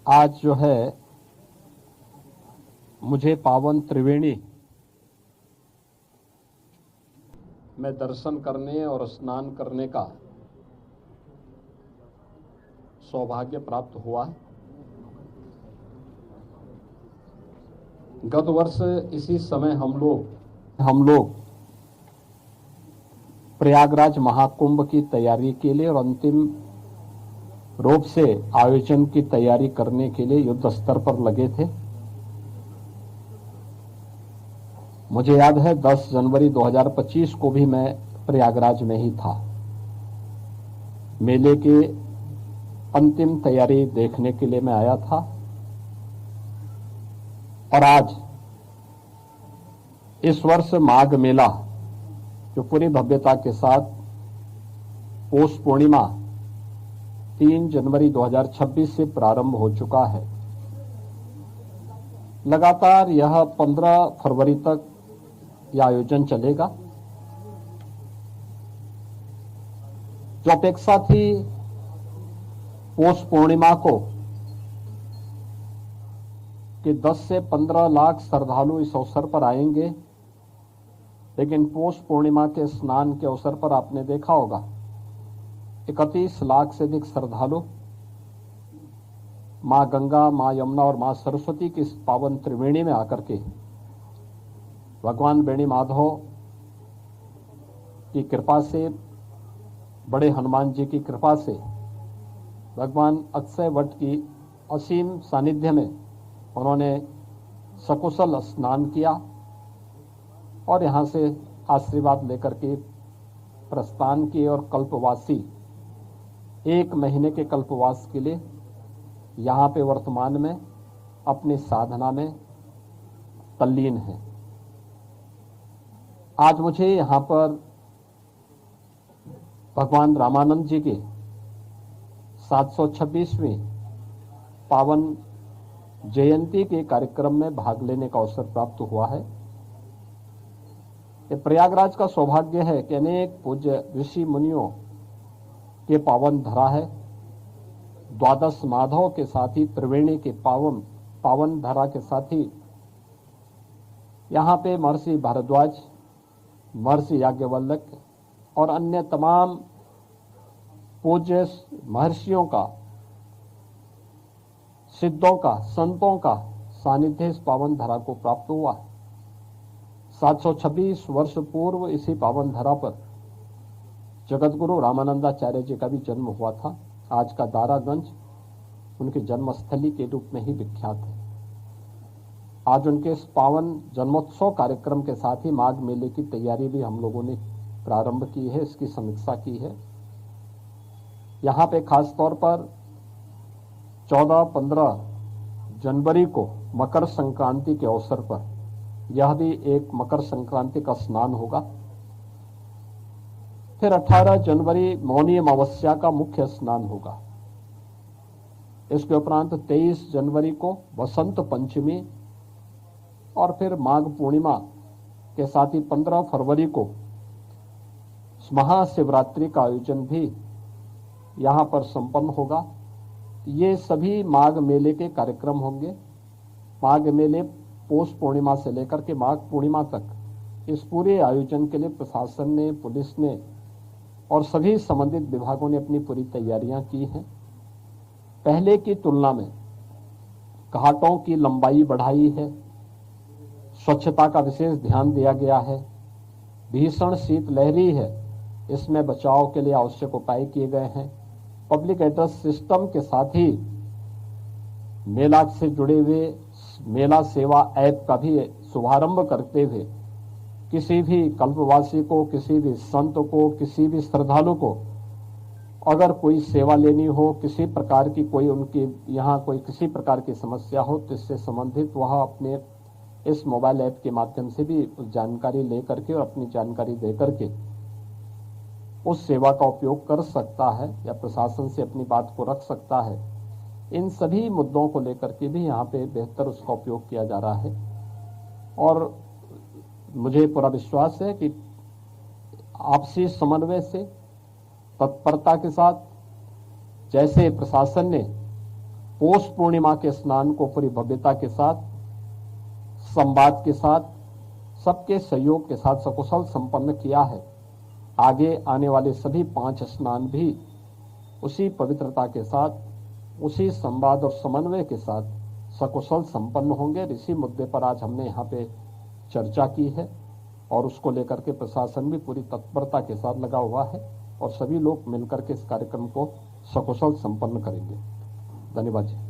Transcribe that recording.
आज जो है मुझे पावन त्रिवेणी में दर्शन करने और स्नान करने का सौभाग्य प्राप्त हुआ। गत वर्ष इसी समय हम लोग प्रयागराज महाकुंभ की तैयारी के लिए और अंतिम रूप से आयोजन की तैयारी करने के लिए युद्ध स्तर पर लगे थे। मुझे याद है 10 जनवरी 2025 को भी मैं प्रयागराज में ही था। मेले के अंतिम तैयारी देखने के लिए मैं आया था और आज इस वर्ष माघ मेला जो पूरी भव्यता के साथ पौष पूर्णिमा 3 जनवरी 2026 से प्रारंभ हो चुका है। लगातार यह 15 फरवरी तक यह आयोजन चलेगा। जो अपेक्षा थी पौष पूर्णिमा को कि 10 से 15 लाख श्रद्धालु इस अवसर पर आएंगे, लेकिन पौष पूर्णिमा के स्नान के अवसर पर आपने देखा होगा 31 लाख से अधिक श्रद्धालु मां गंगा, मां यमुना और मां सरस्वती की इस पावन त्रिवेणी में आकर के भगवान बेणी माधव की कृपा से, बड़े हनुमान जी की कृपा से, भगवान अक्षय वट की असीम सानिध्य में उन्होंने सकुशल स्नान किया और यहाँ से आशीर्वाद लेकर के प्रस्थान किए और कल्पवासी 1 महीने के कल्पवास के लिए यहाँ पे वर्तमान में अपनी साधना में तल्लीन है। आज मुझे यहाँ पर भगवान रामानंद जी के 726वीं पावन जयंती के कार्यक्रम में भाग लेने का अवसर प्राप्त हुआ है। ये प्रयागराज का सौभाग्य है कि अनेक पूज्य ऋषि मुनियों के पावन धरा है। 12 माधव के साथ ही त्रिवेणी के पावन धरा के साथ ही यहाँ पे महर्षि भारद्वाज, महर्षि याज्ञवल्क्य और अन्य तमाम पूज्य महर्षियों का, सिद्धों का, संतों का सानिध्य इस पावन धरा को प्राप्त हुआ। 726 वर्ष पूर्व इसी पावन धरा पर जगतगुरु रामानंदाचार्य जी का भी जन्म हुआ था। आज का दारागंज उनकी जन्मस्थली के रूप में ही विख्यात है। आज उनके इस पावन जन्मोत्सव कार्यक्रम के साथ ही माघ मेले की तैयारी भी हम लोगों ने प्रारंभ की है, इसकी समीक्षा की है। यहाँ पे खास तौर पर 14-15 जनवरी को मकर संक्रांति के अवसर पर यह भी एक मकर संक्रांति का स्नान होगा। फिर 18 जनवरी मौनी अमावस्या का मुख्य स्नान होगा। इसके उपरांत 23 जनवरी को वसंत पंचमी और फिर माघ पूर्णिमा के साथ ही 15 फरवरी को महाशिवरात्रि का आयोजन भी यहाँ पर संपन्न होगा। ये सभी माघ मेले के कार्यक्रम होंगे। माघ मेले पौष पूर्णिमा से लेकर के माघ पूर्णिमा तक इस पूरे आयोजन के लिए प्रशासन ने, पुलिस ने और सभी संबंधित विभागों ने अपनी पूरी तैयारियां की हैं। पहले की तुलना में घाटों की लंबाई बढ़ाई है, स्वच्छता का विशेष ध्यान दिया गया है। भीषण शीतलहरी है, इसमें बचाव के लिए आवश्यक उपाय किए गए हैं। पब्लिक एड्रेस सिस्टम के साथ ही मेला से जुड़े हुए मेला सेवा ऐप का भी शुभारंभ करते हुए किसी भी कल्पवासी को, किसी भी संत को, किसी भी श्रद्धालु को अगर कोई सेवा लेनी हो, किसी प्रकार की कोई उनके यहाँ कोई किसी प्रकार की समस्या हो, तो इससे संबंधित वह अपने इस मोबाइल ऐप के माध्यम से भी उस जानकारी ले करके और अपनी जानकारी दे करके उस सेवा का उपयोग कर सकता है या प्रशासन से अपनी बात को रख सकता है। इन सभी मुद्दों को लेकर के भी यहाँ पे बेहतर उसका उपयोग किया जा रहा है और मुझे पूरा विश्वास है कि आपसी समन्वय से, तत्परता के साथ, जैसे प्रशासन ने पौष पूर्णिमा के स्नान को पूरी भव्यता के साथ, संवाद के साथ, सबके सहयोग के साथ सकुशल संपन्न किया है। आगे आने वाले सभी 5 स्नान भी उसी पवित्रता के साथ, उसी संवाद और समन्वय के साथ सकुशल संपन्न होंगे। इसी मुद्दे पर आज हमने यहाँ पे चर्चा की है और उसको लेकर के प्रशासन भी पूरी तत्परता के साथ लगा हुआ है और सभी लोग मिलकर के इस कार्यक्रम को सकुशल संपन्न करेंगे। धन्यवाद जी।